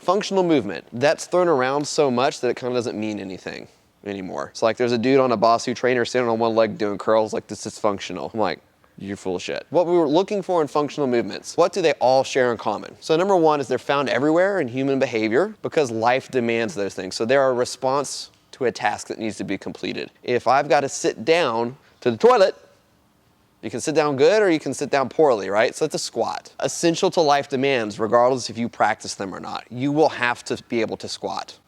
functional movement. That's thrown around so much that it kind of doesn't mean anything anymore. It's like there's a dude on a Bosu trainer sitting on one leg doing curls like this is functional. I'm like, you're full of shit. What we were looking for in functional movements, what do they all share in common? So number one is they're found everywhere in human behavior because life demands those things. So they're a response to a task that needs to be completed. If I've got to sit down to the toilet, you can sit down good or you can sit down poorly, right? So it's a squat. Essential to life demands, regardless if you practice them or not. You will have to be able to squat.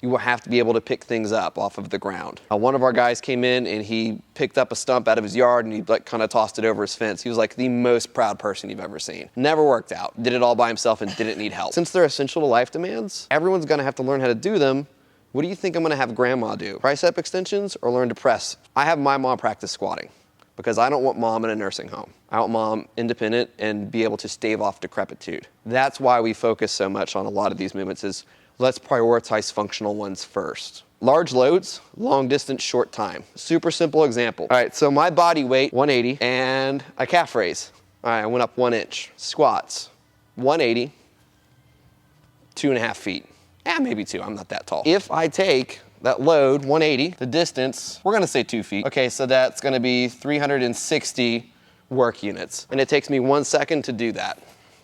You will have to be able to pick things up off of the ground. One of our guys came in and he picked up a stump out of his yard and he like kind of tossed it over his fence. He was like the most proud person you've ever seen. Never worked out, did it all by himself and didn't need help. Since they're essential to life demands, everyone's gonna have to learn how to do them. What do you think I'm gonna have grandma do? Tricep extensions or learn to press? I have my mom practice squatting because I don't want mom in a nursing home. I want mom independent and be able to stave off decrepitude. That's why we focus so much on a lot of these movements is let's prioritize functional ones first. Large loads, long distance, short time. Super simple example. All right, so my body weight, 180, and a calf raise. All right, I went up 1 inch. Squats, 180, 2.5 feet. Maybe 2, I'm not that tall. If I take that load, 180, the distance, we're gonna say 2 feet. Okay, so that's gonna be 360 work units. And it takes me 1 second to do that.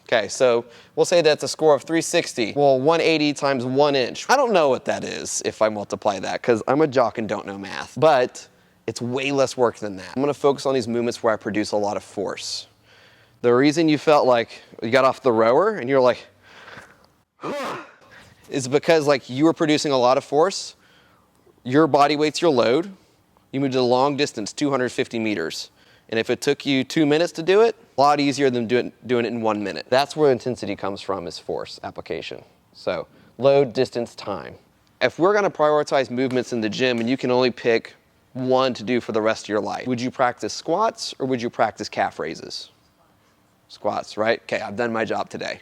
Okay, so we'll say that's a score of 360. Well, 180 times 1 inch. I don't know what that is if I multiply that because I'm a jock and don't know math, but it's way less work than that. I'm gonna focus on these movements where I produce a lot of force. The reason you felt like you got off the rower and you're like, is because like you were producing a lot of force. Your body weight's your load. You moved a long distance, 250 meters. And if it took you 2 minutes to do it, a lot easier than doing it in 1 minute. That's where intensity comes from, is force application. So load, distance, time. If we're gonna prioritize movements in the gym and you can only pick one to do for the rest of your life, would you practice squats or would you practice calf raises? Squats, right? Okay, I've done my job today.